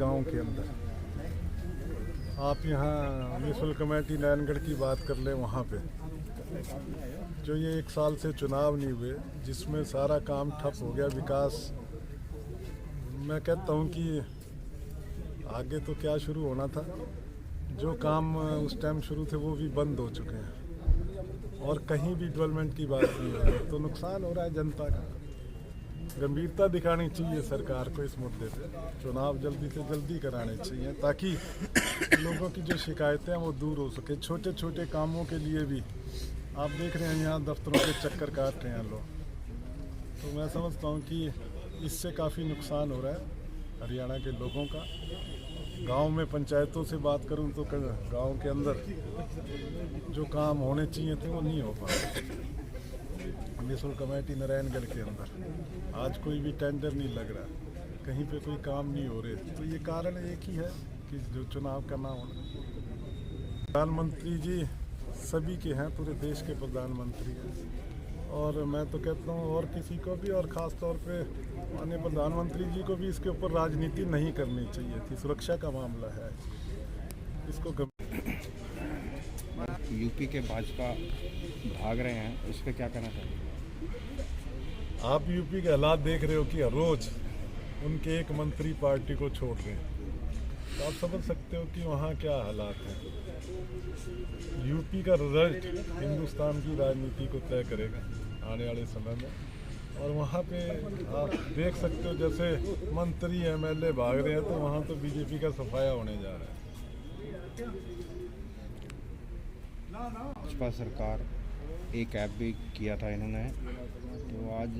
गांव के अंदर आप यहाँ म्यूनसिपल कमेटी नारायणगढ़ की बात कर लें, वहाँ पे जो ये 1 साल से चुनाव नहीं हुए, जिसमें सारा काम ठप हो गया। विकास मैं कहता हूँ कि आगे तो क्या शुरू होना था, जो काम उस टाइम शुरू थे वो भी बंद हो चुके हैं और कहीं भी डेवलपमेंट की बात नहीं हो रही। तो नुकसान हो रहा है जनता का। गंभीरता दिखानी चाहिए सरकार को इस मुद्दे पे। चुनाव जल्दी से जल्दी कराने चाहिए ताकि लोगों की जो शिकायतें हैं वो दूर हो सके। छोटे छोटे कामों के लिए भी आप देख रहे हैं यहाँ दफ्तरों के चक्कर काट रहे हैं लोग। तो मैं समझता हूँ कि इससे काफ़ी नुकसान हो रहा है हरियाणा के लोगों का। गांव में पंचायतों से बात करूं तो गांव के अंदर जो काम होने चाहिए थे वो नहीं हो पा रहे। म्यूनसिपल कमेटी नारायणगढ़ के अंदर आज कोई भी टेंडर नहीं लग रहा, कहीं पे कोई काम नहीं हो रहे। तो ये कारण एक ही है कि जो चुनाव का ना होना। प्रधानमंत्री जी सभी के हैं, पूरे देश के प्रधानमंत्री हैं और मैं तो कहता हूँ और किसी को भी, और ख़ास तौर पे माननीय प्रधानमंत्री जी को भी इसके ऊपर राजनीति नहीं करनी चाहिए थी। सुरक्षा का मामला है, इसको यूपी के भाजपा भाग रहे हैं, उस पर क्या कहना चाहिए? आप यूपी के हालात देख रहे हो कि हर रोज उनके एक मंत्री पार्टी को छोड़ रहे हैं, तो आप समझ सकते हो कि वहाँ क्या हालात हैं। यूपी का रिजल्ट हिंदुस्तान की राजनीति को तय करेगा आने वाले समय में। और वहाँ पे आप देख सकते हो जैसे मंत्री एमएलए भाग रहे हैं, तो वहाँ तो बीजेपी का सफाया होने जा रहा है। भाजपा सरकार एक ऐप भी किया था इन्होंने, तो आज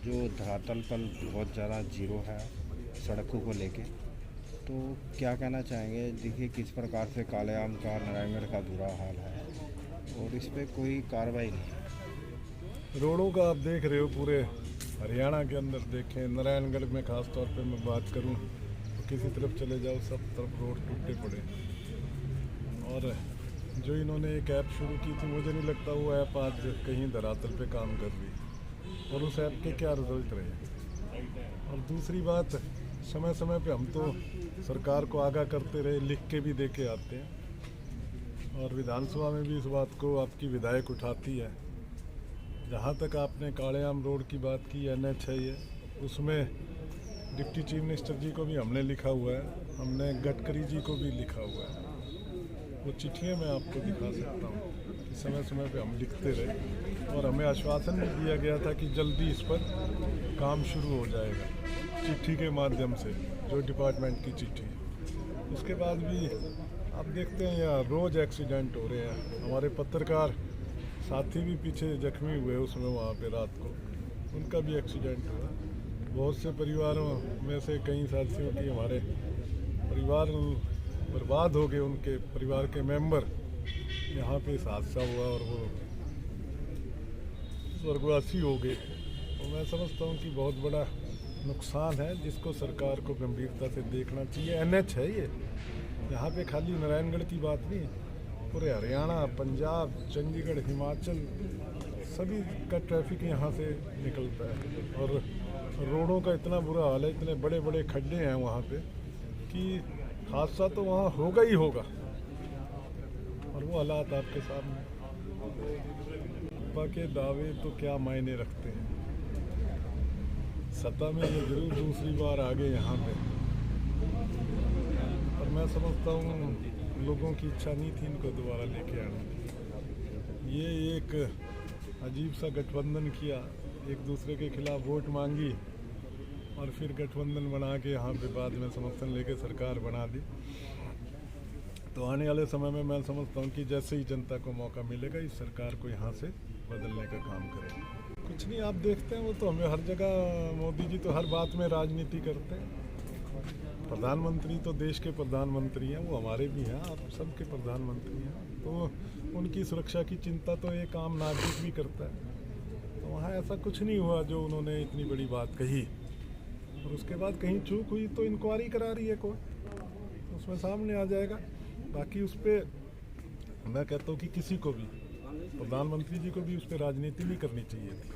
जो धरातल पर बहुत ज़्यादा जीरो है सड़कों को लेके, तो क्या कहना चाहेंगे? देखिए किस प्रकार से कालेआम का नारायणगढ़ का बुरा हाल है और इस पर कोई कार्रवाई नहीं है। रोडों का आप देख रहे हो पूरे हरियाणा के अंदर। देखें नारायणगढ़ में ख़ास तौर पे मैं बात करूं तो किसी तरफ चले जाओ सब तरफ रोड टूटे पड़े। और जो इन्होंने एक ऐप शुरू की थी, मुझे नहीं लगता वो ऐप आज कहीं धरातल पे काम कर रही, और उस ऐप के क्या रिजल्ट रहे। और दूसरी बात, समय समय पे हम तो सरकार को आगाह करते रहे, लिख के भी दे के आते हैं और विधानसभा में भी इस बात को आपकी विधायक उठाती है। जहाँ तक आपने कालेआम रोड की बात की, NH है ये, उसमें डिप्टी चीफ मिनिस्टर जी को भी हमने लिखा हुआ है, हमने गडकरी जी को भी लिखा हुआ है। वो चिट्ठियाँ मैं आपको दिखा सकता हूँ कि समय समय पे हम लिखते रहे और हमें आश्वासन भी दिया गया था कि जल्दी इस पर काम शुरू हो जाएगा चिट्ठी के माध्यम से, जो डिपार्टमेंट की चिट्ठी। उसके बाद भी आप देखते हैं यहाँ रोज़ एक्सीडेंट हो रहे हैं। हमारे पत्रकार साथी भी पीछे जख्मी हुए उसमें, वहाँ पे रात को उनका भी एक्सीडेंट हुआ। बहुत से परिवारों में से कई साथियों की हमारे परिवार बर्बाद हो गए, उनके परिवार के मेंबर। यहाँ पे इस हादसा हुआ और वो स्वर्गवासी हो गए। तो मैं समझता हूँ कि बहुत बड़ा नुकसान है, जिसको सरकार को गंभीरता से देखना चाहिए। NH है ये, यहाँ पे खाली नारायणगढ़ की बात नहीं, पूरे हरियाणा, पंजाब, चंडीगढ़, हिमाचल सभी का ट्रैफिक यहाँ से निकलता है। और रोडों का इतना बुरा हाल है, इतने बड़े बड़े खड्डे हैं वहाँ पे कि हादसा तो वहाँ होगा ही होगा। और वो हालात आपके सामने। के दावे तो क्या मायने रखते हैं। सत्ता में ये जरूर दूसरी बार आ गए यहाँ पे, और मैं समझता हूँ लोगों की इच्छा नहीं थी इनको दोबारा लेके आने। ये एक अजीब सा गठबंधन किया, एक दूसरे के खिलाफ वोट मांगी और फिर गठबंधन बना के यहाँ पे बाद में समर्थन लेके सरकार बना दी। तो आने वाले समय में मैं समझता हूँ कि जैसे ही जनता को मौका मिलेगा, इस सरकार को यहाँ से बदलने का काम करेंगे। कुछ नहीं, आप देखते हैं वो तो हमें हर जगह, मोदी जी तो हर बात में राजनीति करते हैं। प्रधानमंत्री तो देश के प्रधानमंत्री हैं, वो हमारे भी हैं, आप सबके प्रधानमंत्री हैं। तो उनकी सुरक्षा की चिंता तो एक आम नागरिक भी करता है। तो वहाँ ऐसा कुछ नहीं हुआ जो उन्होंने इतनी बड़ी बात कही, और उसके बाद कहीं चूक हुई तो इंक्वायरी करा रही है कोर्ट, उसमें सामने आ जाएगा। बाकी उस पर मैं कहता हूँ कि किसी को भी, प्रधानमंत्री जी को भी उस पर राजनीति नहीं करनी चाहिए थी।